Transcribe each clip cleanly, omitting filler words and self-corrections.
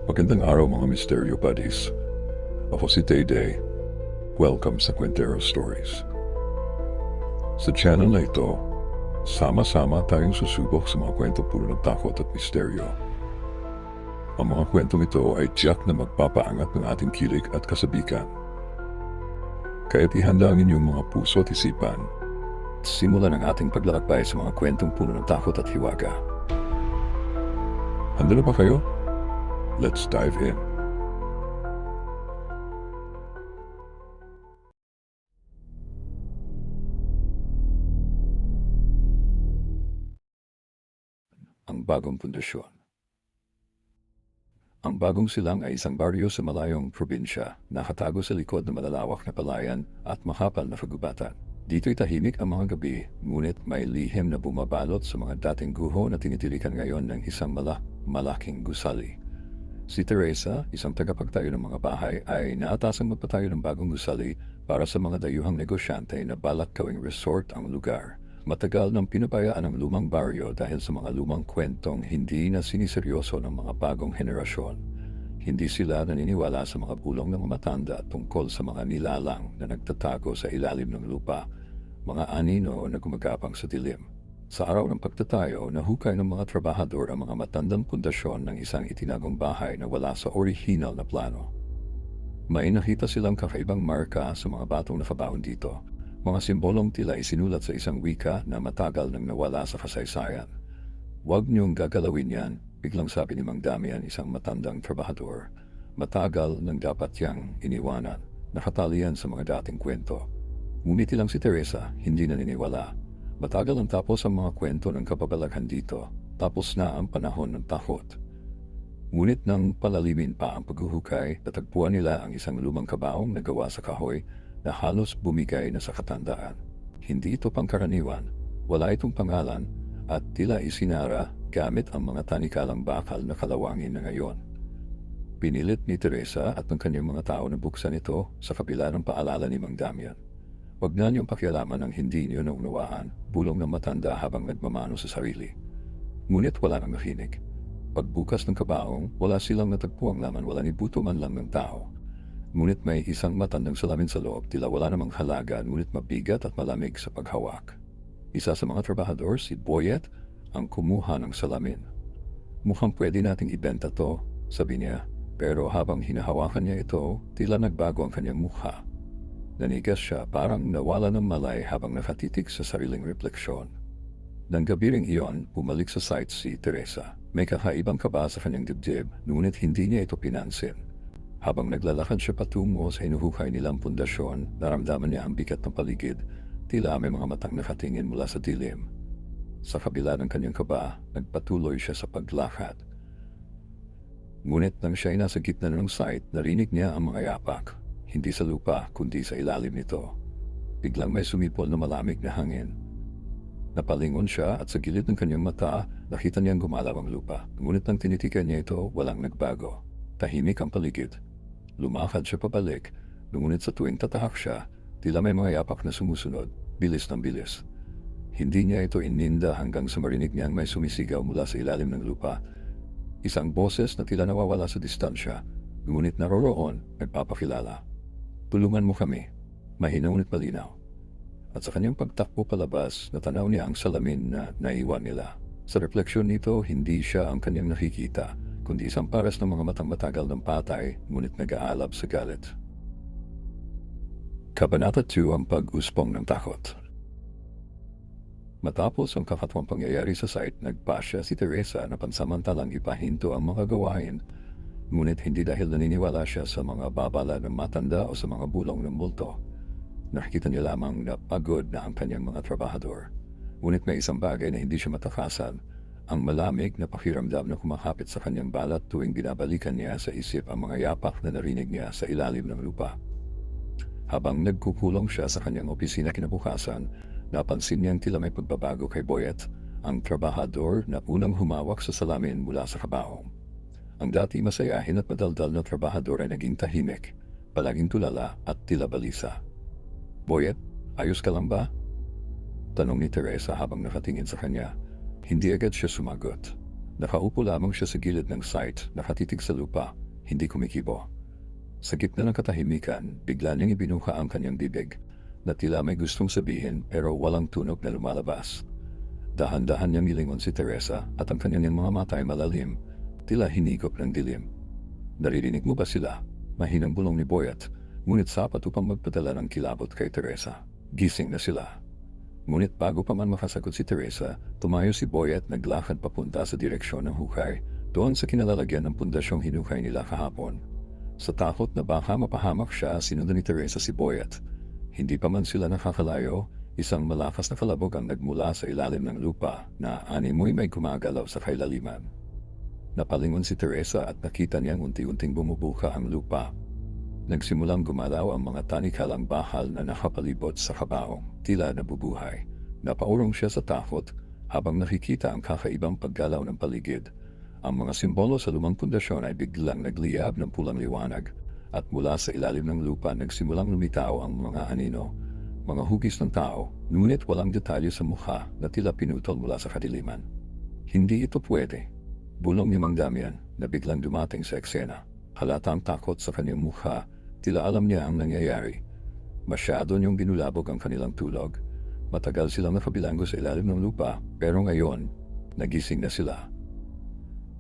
Magandang araw mga Misteryo Buddies. Ako si Day. Welcome sa Quintero Stories. Sa channel na ito, sama-sama tayong susubok sa mga kwento puno ng takot at misteryo. Ang mga kwentong ito ay tiyak na magpapaangat ng ating kilig at kasabikan. Kaya't ihanda ang inyong mga puso at isipan. Simulan ang ating paglalakbay sa mga kwentong puno ng takot at hiwaga. Handa na ba kayo? Let's dive in. Ang bagong pundasyon. Ang bagong silang ay isang baryo sa malayong probinsya, nakatago sa likod ng malalawak na palayan at mahapal na kagubatan. Dito'y tahimik ang mga gabi, ngunit may lihim na bumabalot sa mga dating guho na tinitilikan ngayon ng isang malaking gusali. Si Teresa, isang tagapagtayo ng mga bahay, ay naatasang magpatayo ng bagong gusali para sa mga dayuhang negosyante na balak gawing resort ang lugar. Matagal nang pinabayaan ang lumang baryo dahil sa mga lumang kwentong hindi na siniseryoso ng mga bagong henerasyon. Hindi sila naniniwala sa mga bulong ng matanda tungkol sa mga nilalang na nagtatago sa ilalim ng lupa, mga anino na gumagapang sa dilim. Sa araw ng pagtatayo, nahukay ng mga trabahador ang mga matandang pundasyon ng isang itinagong bahay na wala sa orihinal na plano. May nakita silang kakaibang marka sa mga batong nafabaon dito. Mga simbolong tila isinulat sa isang wika na matagal nang nawala sa kasaysayan. "Huwag niyong gagalawin yan," biglang sabi ni Mang Damian, isang matandang trabahador. Matagal nang dapat yang iniwanan, nakatali yan sa mga dating kwento. Ngunit lang si Teresa, hindi naniniwala. Matagal ang tapos ang mga kwento ng kababalaghan dito, tapos na ang panahon ng takot. Ngunit nang palalimin pa ang paghuhukay, natagpuan nila ang isang lumang kabaong na gawa sa kahoy na halos bumigay na sa katandaan. Hindi ito pangkaraniwan, wala itong pangalan, at tila isinara gamit ang mga tanikalang bakal na kalawangin na ngayon. Pinilit ni Teresa at ng kanyang mga tao na buksan ito sa kabila ng paalala ni Mang Damian. "Huwag na niyong pakialaman ang hindi niyo naunawaan," bulong ng matanda habang nagmamano sa sarili. Ngunit wala nang nakinig. Pagbukas ng kabaong, wala silang natagpuang laman, wala ni buto man lang ng tao. Ngunit may isang matandang salamin sa loob, tila wala namang halaga, ngunit mabigat at malamig sa paghawak. Isa sa mga trabahador, si Boyet, ang kumuha ng salamin. "Mukhang pwede nating ibenta to," sabi niya, pero habang hinahawakan niya ito, tila nagbago ang kanyang mukha. Nanigas siya, parang nawala ng malay habang nakatitig sa sariling refleksyon. Nang gabi ring iyon, bumalik sa site si Teresa. May kakaibang kaba sa kanyang dibdib, ngunit hindi niya ito pinansin. Habang naglalakad siya patungo sa hinuhukay nilang pundasyon, naramdaman niya ang bigat ng paligid, tila may mga matang nakatingin mula sa dilim. Sa kabila ng kanyang kaba, nagpatuloy siya sa paglakad. Ngunit nang siya ay nasa gitna ng site, narinig niya ang mga yapak. Hindi sa lupa, kundi sa ilalim nito. Biglang may sumipol na malamig na hangin. Napalingon siya at sa gilid ng kanyang mata, nakita niyang gumalaw ang lupa. Ngunit nang tinitikan niya ito, walang nagbago. Tahimik ang paligid. Lumakad siya pabalik, ngunit sa tuwing tatahak siya, tila may mga yapak na sumusunod, bilis ng bilis. Hindi niya ito ininda hanggang sa marinig niyang may sumisigaw mula sa ilalim ng lupa. Isang boses na tila nawawala sa distansya, ngunit naroroon, nagpapakilala. "Tulungan mo kami," mahina ngunit malinaw. At sa kanyang pagtakbo palabas, natanaw niya ang salamin na naiwan nila. Sa refleksyon nito, hindi siya ang kanyang nakikita, kundi isang pares ng mga matang matagal ng patay, ngunit nag-aalab sa galit. Kabanata 2, ang pag-uspong ng takot. Matapos ang kakatwang pangyayari sa site, nagpasya si Teresa na pansamantalang ipahinto ang mga gawain, ngunit hindi dahil naniniwala siya sa mga babala ng matanda o sa mga bulong ng multo. Nakikita niya lamang na pagod na ang kanyang mga trabahador. Ngunit may isang bagay na hindi siya matakasan, ang malamig na pakiramdam na kumakapit sa kanyang balat tuwing binabalikan niya sa isip ang mga yapak na narinig niya sa ilalim ng lupa. Habang nagkukulong siya sa kanyang opisina kinabukasan, napansin niyang tila may pagbabago kay Boyet, ang trabahador na unang humawak sa salamin mula sa kabaong. Ang dati masayahin at madaldal na trabahador ay naging tahimik, palaging tulala at tila balisa. "Boyet, ayos ka lang ba?" tanong ni Teresa habang nakatingin sa kanya. Hindi agad siya sumagot. Nakaupo lamang siya sa gilid ng site, nakatitig sa lupa, hindi kumikibo. Sa gitna ng katahimikan, bigla niyang ibinuka ang kanyang bibig, na tila may gustong sabihin pero walang tunog na lumalabas. Dahan-dahan niyang nilingon si Teresa at ang kanyang mga mata ay malalim, tila hinigop ng dilim. Naririnig mo ba sila? Mahinang bulong ni Boyet, ngunit sapat upang magpadala ng kilabot kay Teresa. Gising na sila. Ngunit bago pa man makasagot si Teresa, tumayo si Boyet naglakad papunta sa direksyon ng hukay, doon sa kinalalagyan ng pundasyong hinukay nila kahapon. Sa takot na baka mapahamak siya, sinundan ni Teresa si Boyet. Hindi pa man sila nakakalayo, isang malakas na kalabog ang nagmula sa ilalim ng lupa na animoy may gumagalaw sa kailaliman. Napalingon si Teresa at nakita niyang unti-unting bumubuka ang lupa. Nagsimulang gumalaw ang mga tanikalang bakal na nakapalibot sa kabaong, tila nabubuhay. Napaurong siya sa takot habang nakikita ang kakaibang paggalaw ng paligid. Ang mga simbolo sa lumang pundasyon ay biglang nagliyab ng pulang liwanag at mula sa ilalim ng lupa nagsimulang lumitaw ang mga anino, mga hugis ng tao, ngunit walang detalye sa mukha na tila pinutol mula sa kadiliman. Hindi ito pwede, bulong ni Mang Damian na biglang dumating sa eksena. Halatang takot sa kanyang mukha, tila alam niya ang nangyayari. Masyado niyong binulabog ang kanilang tulog. Matagal silang nakabilanggo sa ilalim ng lupa, pero ngayon, nagising na sila.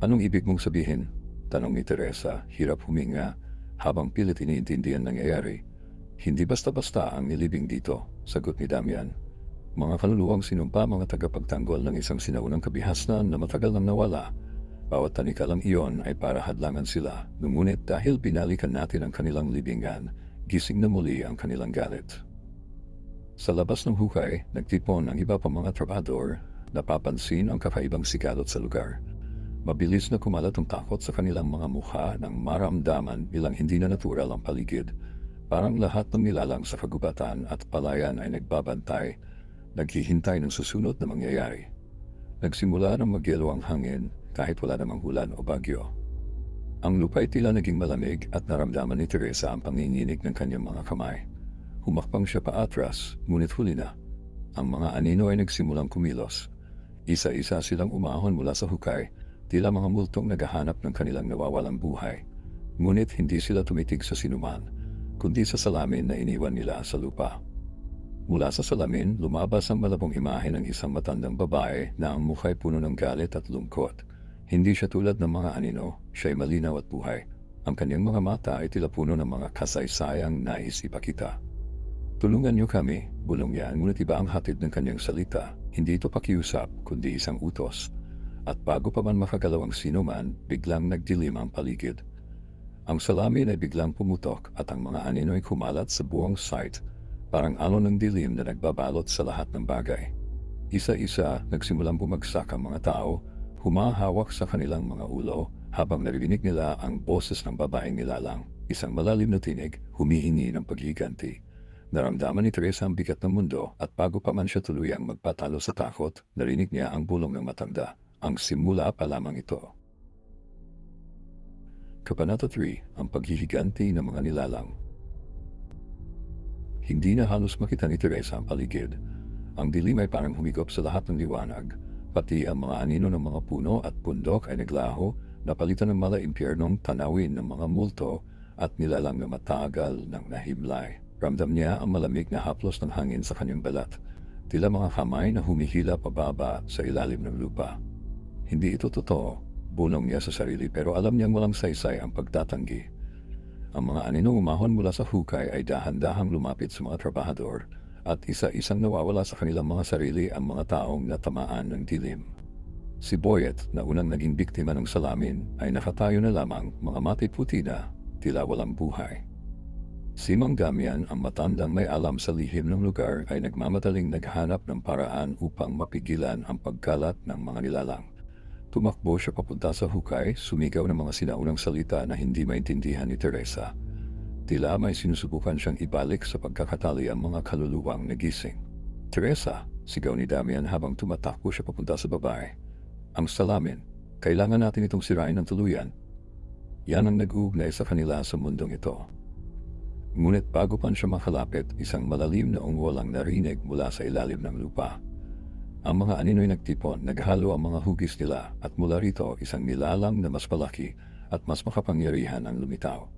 Anong ibig mong sabihin? Tanong ni Teresa, hirap huminga, habang pilit iniintindihan nangyayari. Hindi basta-basta ang nilibing dito, sagot ni Damian. Mga kaluluwang sinumpa mga tagapagtanggol ng isang sinaunang kabihasnan na matagal nang nawala. Bawat tanikalang iyon ay para hadlangan sila, ngunit dahil binalikan natin ang kanilang libingan, gising na muli ang kanilang galit. Sa labas ng hukay, nagtipon ang iba pang mga trabador, napapansin ang kakaibang sigalot sa lugar. Mabilis na kumalat ang takot sa kanilang mga mukha nang maramdaman bilang hindi na natural ang paligid. Parang lahat ng nilalang sa kagubatan at palayan ay nagbabantay, naghihintay ng susunod na mangyayari. Nagsimula ng magyelo ang hangin, kahit wala namang ulan o bagyo. Ang lupa ay tila naging malamig at naramdaman ni Teresa ang panginginig ng kanyang mga kamay. Humakbang siya paatras, ngunit huli na. Ang mga anino ay nagsimulang kumilos. Isa-isa silang umahon mula sa hukay, tila mga multong naghahanap ng kanilang nawawalang buhay. Ngunit hindi sila tumitig sa sinuman, kundi sa salamin na iniwan nila sa lupa. Mula sa salamin, lumabas ang malabong imahe ng isang matandang babae na ang mukha ay puno ng galit at lungkot. Hindi siya tulad ng mga anino, siya ay malinaw at buhay. Ang kanyang mga mata ay tila puno ng mga kasaysayang nais ipakita. Tulungan niyo kami, bulong niya, ngunit iba ang hatid ng kanyang salita. Hindi ito pakiusap, kundi isang utos. At bago pa man makagalaw ang sinuman, biglang nagdilim ang paligid. Ang salamin ay biglang pumutok at ang mga anino ay kumalat sa buong site, parang alon ng dilim na nagbabalot sa lahat ng bagay. Isa-isa, nagsimulang bumagsak ang mga tao, humahawak sa kanilang mga ulo habang naririnig nila ang boses ng babaeng nilalang. Isang malalim na tinig, humihingi ng paghiganti. Naramdaman ni Teresa ang bigat ng mundo at bago pa man siya tuluyang magpatalo sa takot, narinig niya ang bulong ng matanda. Ang simula pa lamang ito. Kabanata 3, ang paghihiganti ng mga nilalang. Hindi na halos makita ni Teresa ang paligid. Ang dilim ay parang humigop sa lahat ng liwanag. Pati ang mga anino ng mga puno at bundok ay naglaho, napalitan ng mala impyernong tanawin ng mga multo at nilalang na matagal ng nahimlay. Ramdam niya ang malamig na haplos ng hangin sa kanyang balat, tila mga kamay na humihila pababa sa ilalim ng lupa. Hindi ito totoo, bulong niya sa sarili, pero alam niyang walang saysay ang pagtatanggi. Ang mga anino umahon mula sa hukay ay dahan-dahang lumapit sa mga trabahador at isa-isang nawawala sa kanilang mga sarili ang mga taong natamaan ng dilim. Si Boyet, na unang naging biktima ng salamin, ay nakatayo na lamang, mga matay puti na, tila walang buhay. Si Mang Damian, ang matandang may alam sa lihim ng lugar, ay nagmamadaling naghanap ng paraan upang mapigilan ang pagkalat ng mga nilalang. Tumakbo siya papunta sa hukay, sumigaw ng mga sinaunang salita na hindi maintindihan ni Teresa. Tila may sinusubukan siyang ibalik sa pagkakatali ang mga kaluluwang nagising. Teresa, sigaw ni Damian habang tumatakbo siya papunta sa babae. Ang salamin, kailangan natin itong sirain ng tuluyan. Yan ang nag-uugnay sa kanila sa mundong ito. Ngunit bago pa siya makalapit, isang malalim na ungol ang narinig mula sa ilalim ng lupa. Ang mga anino'y nagtipon, naghalo ang mga hugis nila at mula rito isang nilalang na mas malaki at mas makapangyarihan ang lumitaw.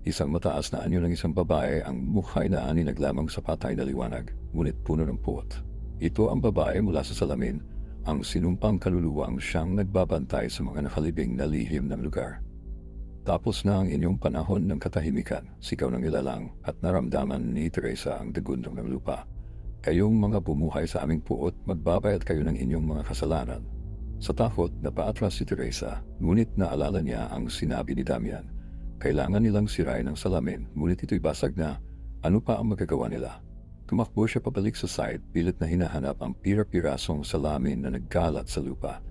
Isang mataas na anyo ng isang babae, ang mukha na ani naglamang sa patay na liwanag, ngunit puno ng puot. Ito ang babae mula sa salamin, ang sinumpang kaluluwang siyang nagbabantay sa mga nakalibing na lihim ng lugar. Tapos na ang inyong panahon ng katahimikan, sigaw ng ilalang, at naramdaman ni Teresa ang dagundong ng lupa. Kayong mga bumuhay sa aming puot, magbabayad kayo ng inyong mga kasalanan. Sa takot, napaatras si Teresa, ngunit naalala niya ang sinabi ni Damian. Kailangan nilang sirain ang salamin, ngunit ito'y basag na. Ano pa ang magagawa nila? Tumakbo siya pabalik sa site, pilit na hinahanap ang pira-pirasong salamin na nagkalat sa lupa.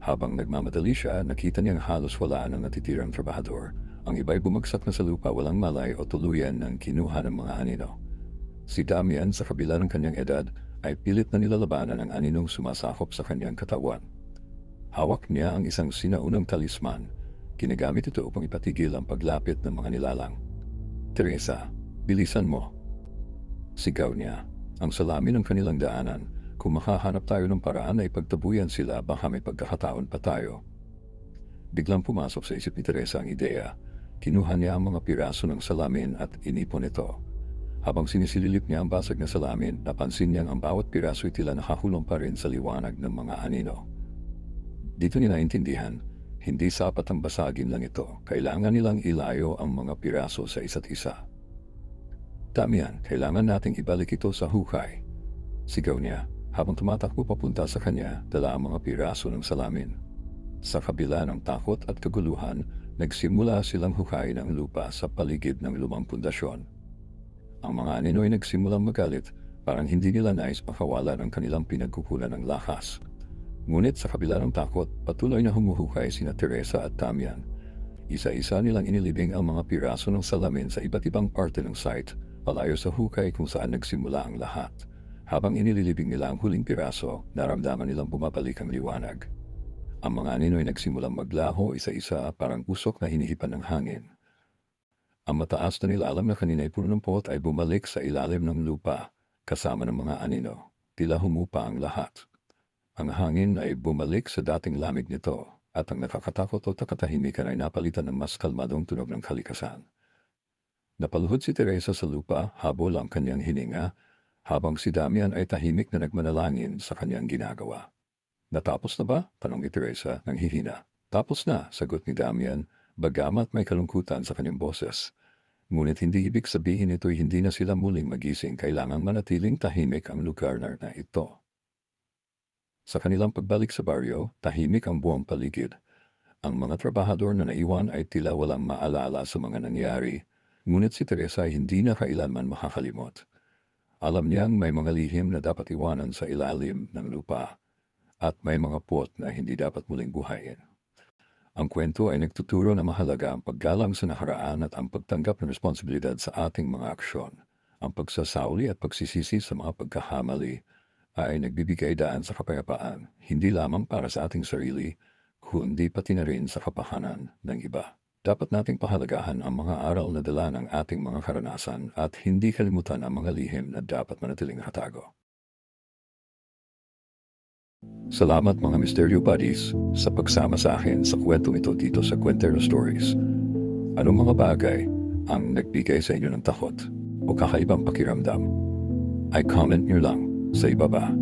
Habang nagmamadali siya, nakita niyang halos wala ng natitirang trabahador. Ang iba'y bumagsak na sa lupa, walang malay o tuluyan ng kinuha ng mga anino. Si Damian, sa kabila ng kanyang edad, ay pilit na nilalabanan ang aninong sumasakop sa kanyang katawan. Hawak niya ang isang sinaunang talisman. Ginagamit ito upang ipatigil ang paglapit ng mga nilalang. Teresa, bilisan mo! Sigaw niya. Ang salamin ng kanilang daanan. Kung makahanap tayo ng paraan na ipagtabuyan sila, baka may pagkakataon pa tayo. Biglang pumasok sa isip ni Teresa ang ideya. Kinuha niya ang mga piraso ng salamin at inipon ito. Habang sinisilip niya ang basag na salamin, napansin niyang ang bawat piraso ay tila nakahulong pa rin sa liwanag ng mga anino. Dito niya naintindihan, hindi sapat ang basagin lang ito. Kailangan nilang ilayo ang mga piraso sa isa't isa. Damian, kailangan nating ibalik ito sa hukay. Sigaw niya. Habang tumatakbo papunta sa kanya, dala ang mga piraso ng salamin. Sa kabila ng takot at kaguluhan, nagsimula silang hukayin ang lupa sa paligid ng lumang pundasyon. Ang mga anino ay nagsimulang magalit, parang hindi nila nais makawalan ang kanilang pinagkukulan ng lakas. Ngunit sa kabila ng takot, patuloy na humuhukay sina Teresa at Damian. Isa-isa nilang inilibing ang mga piraso ng salamin sa iba't ibang parte ng site, palayo sa hukay kung saan nagsimula ang lahat. Habang inililibing nila ang huling piraso, naramdaman nilang bumabalik ang liwanag. Ang mga anino ay nagsimulang maglaho isa-isa, parang usok na hinihipan ng hangin. Ang mataas na nilalang na kanina ay puno ng pot ay bumalik sa ilalim ng lupa, kasama ng mga anino. Tila humupa ang lahat. Ang hangin ay bumalik sa dating lamig nito, at ang nakakatakot o katahimikan ay napalitan ng mas kalmadong tunog ng kalikasan. Napaluhod si Teresa sa lupa, habol ang kanyang hininga, habang si Damian ay tahimik na nagmanalangin sa kanyang ginagawa. Natapos na ba? Tanong ni Teresa nang hihina. Tapos na, sagot ni Damian, bagamat may kalungkutan sa kanyang boses. Ngunit hindi ibig sabihin ito'y hindi na sila muling magising, kailangang manatiling tahimik ang lugar na ito. Sa kanilang pagbalik sa baryo, tahimik ang buong paligid. Ang mga trabahador na naiwan ay tila walang maalala sa mga nangyari, ngunit si Teresa ay hindi na kailanman makakalimot. Alam niyang may mga lihim na dapat iwanan sa ilalim ng lupa at may mga puot na hindi dapat muling buhayin. Ang kwento ay nagtuturo na mahalaga ang paggalang sa nakaraan at ang pagtanggap ng responsibilidad sa ating mga aksyon. Ang pagsasauli at pagsisisi sa mga pagkakamali ay nagbibigay daan sa kapayapaan, hindi lamang para sa ating sarili, kundi pati na rin sa kapakanan ng iba. Dapat nating pahalagahan ang mga aral na dala ng ating mga karanasan at hindi kalimutan ang mga lihim na dapat manatiling nakatago. Salamat mga Mysterio Buddies sa pagsama sa akin sa kwentong ito dito sa Kwentero Stories. Anong mga bagay ang nagbigay sa inyo ng takot o kakaibang pakiramdam? Ay comment nyo lang sa ibaba.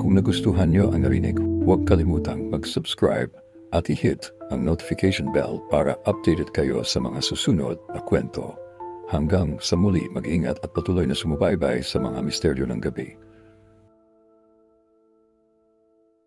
Kung nagustuhan nyo ang narinig, huwag kalimutang mag-subscribe at i-hit ang notification bell para updated kayo sa mga susunod na kwento. Hanggang sa muli, mag-ingat at patuloy na sumubaybay sa mga misteryo ng gabi.